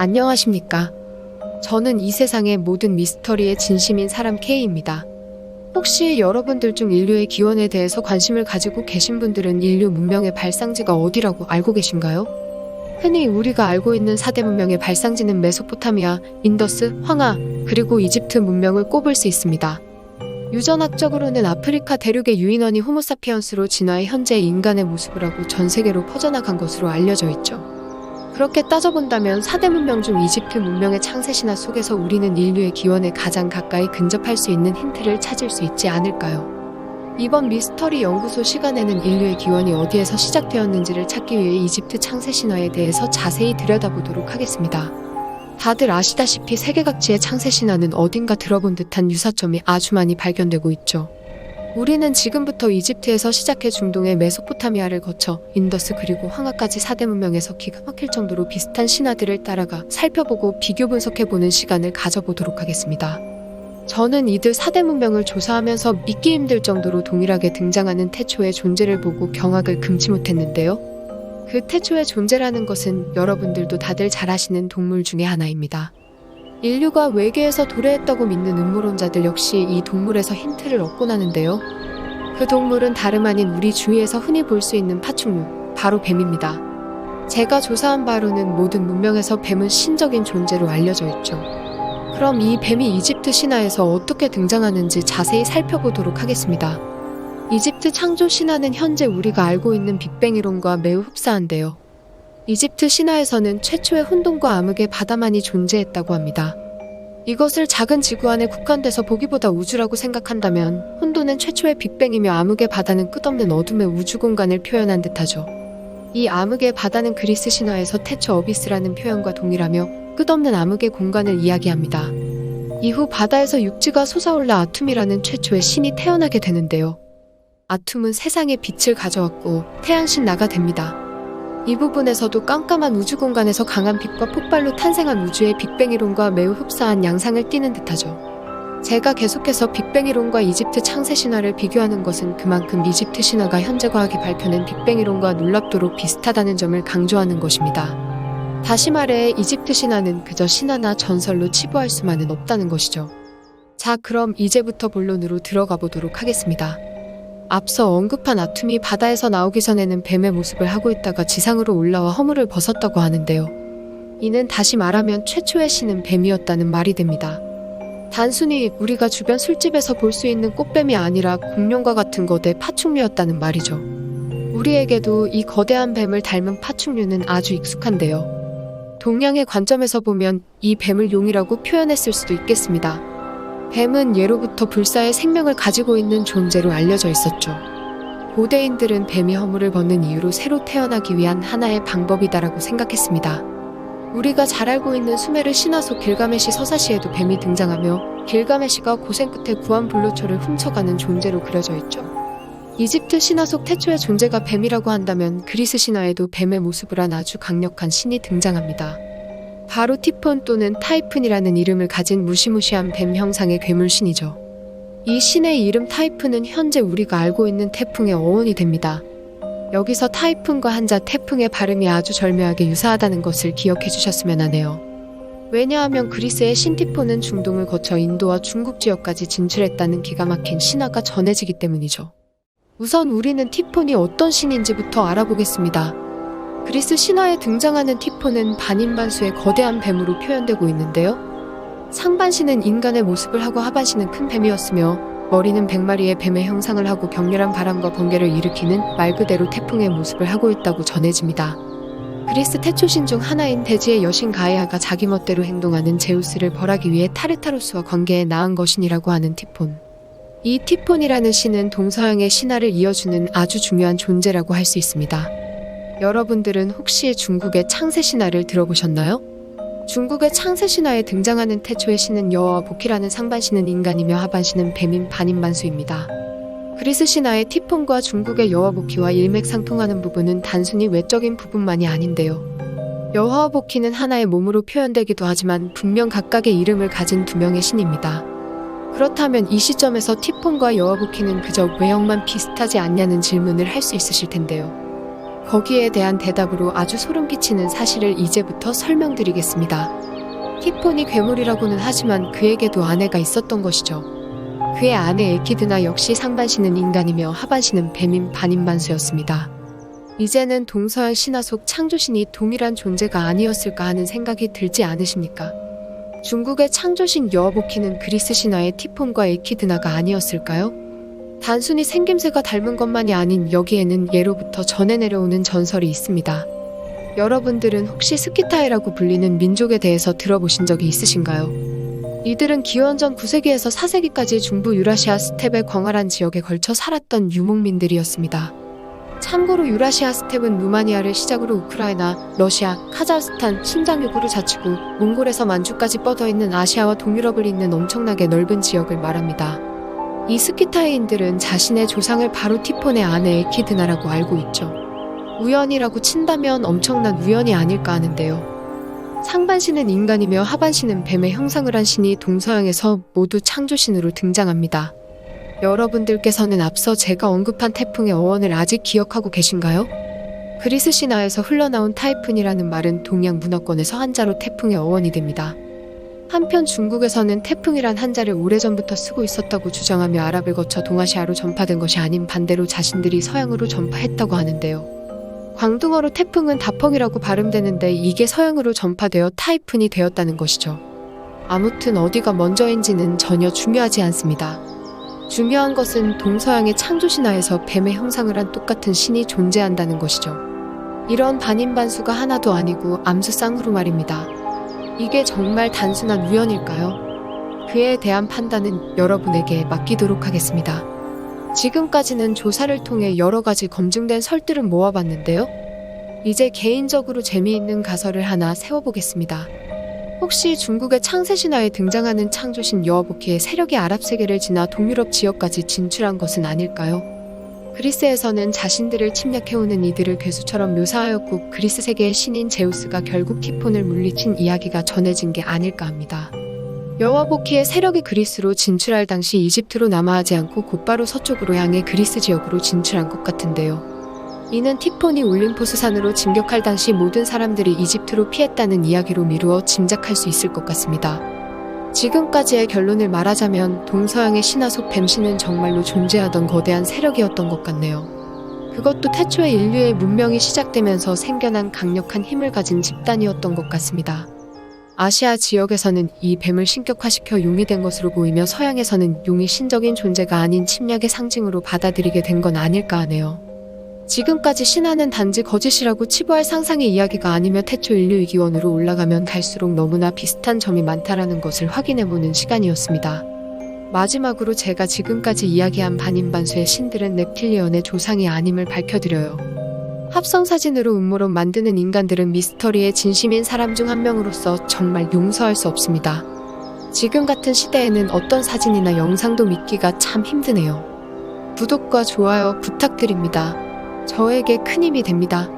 안녕하십니까. 저는 이 세상의 모든 미스터리의 진심인 사람 K입니다. 혹시 여러분들 중 인류의 기원에 대해서 관심을 가지고 계신 분들은 인류 문명의 발상지가 어디라고 알고 계신가요? 흔히 우리가 알고 있는 4대 문명의 발상지는 메소포타미아, 인더스, 황하, 그리고 이집트 문명을 꼽을 수 있습니다. 유전학적으로는 아프리카 대륙의 유인원이 호모사피언스로 진화해 현재 인간의 모습을 하고 전 세계로 퍼져나간 것으로 알려져 있죠. 그렇게 따져본다면 4대 문명 중 이집트 문명의 창세신화 속에서 우리는 인류의 기원에 가장 가까이 근접할 수 있는 힌트를 찾을 수 있지 않을까요? 이번 미스터리 연구소 시간에는 인류의 기원이 어디에서 시작되었는지를 찾기 위해 이집트 창세신화에 대해서 자세히 들여다보도록 하겠습니다. 다들 아시다시피 세계 각지의 창세신화는 어딘가 들어본 듯한 유사점이 아주 많이 발견되고 있죠. 우리는 지금부터 이집트에서 시작해 중동의 메소포타미아를 거쳐 인더스 그리고 황하까지 4대 문명에서 기가 막힐 정도로 비슷한 신화들을 따라가 살펴보고 비교 분석해보는 시간을 가져보도록 하겠습니다. 저는 이들 4대 문명을 조사하면서 믿기 힘들 정도로 동일하게 등장하는 태초의 존재를 보고 경악을 금치 못했는데요. 그 태초의 존재라는 것은 여러분들도 다들 잘 아시는 동물 중에 하나입니다. 인류가 외계에서 도래했다고 믿는 음모론자들 역시 이 동물에서 힌트를 얻곤 하는데요. 그 동물은 다름 아닌 우리 주위에서 흔히 볼 수 있는 파충류, 바로 뱀입니다. 제가 조사한 바로는 모든 문명에서 뱀은 신적인 존재로 알려져 있죠. 그럼 이 뱀이 이집트 신화에서 어떻게 등장하는지 자세히 살펴보도록 하겠습니다. 이집트 창조 신화는 현재 우리가 알고 있는 빅뱅 이론과 매우 흡사한데요. 이집트 신화에서는 최초의 혼돈과 암흑의 바다만이 존재했다고 합니다. 이것을 작은 지구 안에 국한돼서 보기보다 우주라고 생각한다면 혼돈은 최초의 빅뱅이며 암흑의 바다는 끝없는 어둠의 우주 공간을 표현한 듯하죠. 이 암흑의 바다는 그리스 신화에서 태초 어비스라는 표현과 동일하며 끝없는 암흑의 공간을 이야기합니다. 이후 바다에서 육지가 솟아올라 아툼이라는 최초의 신이 태어나게 되는데요. 아툼은 세상에 빛을 가져왔고 태양신 나가 됩니다. 이 부분에서도 깜깜한 우주 공간에서 강한 빛과 폭발로 탄생한 우주의 빅뱅 이론과 매우 흡사한 양상을 띠는 듯하죠. 제가 계속해서 빅뱅 이론과 이집트 창세 신화를 비교하는 것은 그만큼 이집트 신화가 현재 과학이 밝혀낸 빅뱅 이론과 놀랍도록 비슷하다는 점을 강조하는 것입니다. 다시 말해 이집트 신화는 그저 신화나 전설로 치부할 수만은 없다는 것이죠. 자, 그럼 이제부터 본론으로 들어가 보도록 하겠습니다. 앞서 언급한 아툼이 바다에서 나오기 전에는 뱀의 모습을 하고 있다가 지상으로 올라와 허물을 벗었다고 하는데요. 이는 다시 말하면 최초의 신은 뱀이었다는 말이 됩니다. 단순히 우리가 주변 술집에서 볼 수 있는 꽃뱀이 아니라 공룡과 같은 거대 파충류였다는 말이죠. 우리에게도 이 거대한 뱀을 닮은 파충류는 아주 익숙한데요. 동양의 관점에서 보면 이 뱀을 용이라고 표현했을 수도 있겠습니다. 뱀은 예로부터 불사의 생명을 가지고 있는 존재로 알려져 있었죠. 고대인들은 뱀이 허물을 벗는 이유로 새로 태어나기 위한 하나의 방법이다라고 생각했습니다. 우리가 잘 알고 있는 수메르 신화 속 길가메시 서사시에도 뱀이 등장하며 길가메시가 고생 끝에 구한 불로초를 훔쳐가는 존재로 그려져 있죠. 이집트 신화 속 태초의 존재가 뱀이라고 한다면 그리스 신화에도 뱀의 모습을 한 아주 강력한 신이 등장합니다. 바로 티폰 또는 타이푼이라는 이름을 가진 무시무시한 뱀 형상의 괴물신이죠. 이 신의 이름 타이푼은 현재 우리가 알고 있는 태풍의 어원이 됩니다. 여기서 타이푼과 한자 태풍의 발음이 아주 절묘하게 유사하다는 것을 기억해 주셨으면 하네요. 왜냐하면 그리스의 신티폰은 중동을 거쳐 인도와 중국 지역까지 진출했다는 기가 막힌 신화가 전해지기 때문이죠. 우선 우리는 티폰이 어떤 신인지부터 알아보겠습니다. 그리스 신화에 등장하는 티폰은 반인반수의 거대한 뱀으로 표현되고 있는데요. 상반신은 인간의 모습을 하고 하반신은 큰 뱀이었으며 머리는 100마리의 뱀의 형상을 하고 격렬한 바람과 번개를 일으키는 말 그대로 태풍의 모습을 하고 있다고 전해집니다. 그리스 태초신 중 하나인 대지의 여신 가이아가 자기 멋대로 행동하는 제우스를 벌하기 위해 타르타루스와 관계에 나은 것이라고 하는 티폰. 이 티폰이라는 신은 동서양의 신화를 이어주는 아주 중요한 존재라고 할 수 있습니다. 여러분들은 혹시 중국의 창세 신화를 들어보셨나요? 중국의 창세 신화에 등장하는 태초의 신은 여호와 보키라는 상반신은 인간이며 하반신은 뱀인 반인반수입니다. 그리스 신화의 티폰과 중국의 여호와 보키와 일맥상통하는 부분은 단순히 외적인 부분만이 아닌데요. 여호와 보키는 하나의 몸으로 표현되기도 하지만 분명 각각의 이름을 가진 두 명의 신입니다. 그렇다면 이 시점에서 티폰과 여호와 보키는 그저 외형만 비슷하지 않냐는 질문을 할 수 있으실 텐데요. 거기에 대한 대답으로 아주 소름 끼치는 사실을 이제부터 설명드리겠습니다. 티폰이 괴물이라고는 하지만 그에게도 아내가 있었던 것이죠. 그의 아내 에키드나 역시 상반신은 인간이며 하반신은 뱀인 반인반수였습니다. 이제는 동서양 신화 속 창조신이 동일한 존재가 아니었을까 하는 생각이 들지 않으십니까? 중국의 창조신 여어보키는 그리스 신화의 티폰과 에키드나가 아니었을까요? 단순히 생김새가 닮은 것만이 아닌 여기에는 예로부터 전해 내려오는 전설이 있습니다. 여러분들은 혹시 스키타이라고 불리는 민족에 대해서 들어보신 적이 있으신가요? 이들은 기원전 9세기에서 4세기까지 중부 유라시아 스텝의 광활한 지역에 걸쳐 살았던 유목민들이었습니다. 참고로 유라시아 스텝은 루마니아를 시작으로 우크라이나, 러시아, 카자흐스탄, 신장유구를 자치고 몽골에서 만주까지 뻗어있는 아시아와 동유럽을 잇는 엄청나게 넓은 지역을 말합니다. 이 스키타이인들은 자신의 조상을 바로 티폰의 아내 에키드나라고 알고 있죠. 우연이라고 친다면 엄청난 우연이 아닐까 하는데요. 상반신은 인간이며 하반신은 뱀의 형상을 한 신이 동서양에서 모두 창조신으로 등장합니다. 여러분들께서는 앞서 제가 언급한 태풍의 어원을 아직 기억하고 계신가요? 그리스 신화에서 흘러나온 타이푼이라는 말은 동양 문화권에서 한자로 태풍의 어원이 됩니다. 한편 중국에서는 태풍이란 한자를 오래전부터 쓰고 있었다고 주장하며 아랍을 거쳐 동아시아로 전파된 것이 아닌 반대로 자신들이 서양으로 전파했다고 하는데요. 광둥어로 태풍은 다펑이라고 발음되는데 이게 서양으로 전파되어 타이푼이 되었다는 것이죠. 아무튼 어디가 먼저인지는 전혀 중요하지 않습니다. 중요한 것은 동서양의 창조신화에서 뱀의 형상을 한 똑같은 신이 존재한다는 것이죠. 이런 반인반수가 하나도 아니고 암수 쌍으로 말입니다. 이게 정말 단순한 우연일까요? 그에 대한 판단은 여러분에게 맡기도록 하겠습니다. 지금까지는 조사를 통해 여러 가지 검증된 설들을 모아봤는데요. 이제 개인적으로 재미있는 가설을 하나 세워보겠습니다. 혹시 중국의 창세신화에 등장하는 창조신 여어보키의 세력이 아랍 세계를 지나 동유럽 지역까지 진출한 것은 아닐까요? 그리스에서는 자신들을 침략해오는 이들을 괴수처럼 묘사하였고 그리스 세계의 신인 제우스가 결국 티폰을 물리친 이야기가 전해진 게 아닐까 합니다. 여어보키의 세력이 그리스로 진출할 당시 이집트로 남하하지 않고 곧바로 서쪽으로 향해 그리스 지역으로 진출한 것 같은데요. 이는 티폰이 올림포스 산으로 진격할 당시 모든 사람들이 이집트로 피했다는 이야기로 미루어 짐작할 수 있을 것 같습니다. 지금까지의 결론을 말하자면 동서양의 신화 속 뱀신은 정말로 존재하던 거대한 세력이었던 것 같네요. 그것도 태초에 인류의 문명이 시작되면서 생겨난 강력한 힘을 가진 집단이었던 것 같습니다. 아시아 지역에서는 이 뱀을 신격화시켜 용이 된 것으로 보이며 서양에서는 용이 신적인 존재가 아닌 침략의 상징으로 받아들이게 된 건 아닐까 하네요. 지금까지 신화는 단지 거짓이라고 치부할 상상의 이야기가 아니며 태초 인류의 기원으로 올라가면 갈수록 너무나 비슷한 점이 많다라는 것을 확인해보는 시간이었습니다. 마지막으로 제가 지금까지 이야기한 반인반수의 신들은 넵틸리언의 조상이 아님을 밝혀드려요. 합성사진으로 음모론 만드는 인간들은 미스터리의 진심인 사람 중 한 명으로서 정말 용서할 수 없습니다. 지금 같은 시대에는 어떤 사진이나 영상도 믿기가 참 힘드네요. 구독과 좋아요 부탁드립니다. 저에게 큰 힘이 됩니다.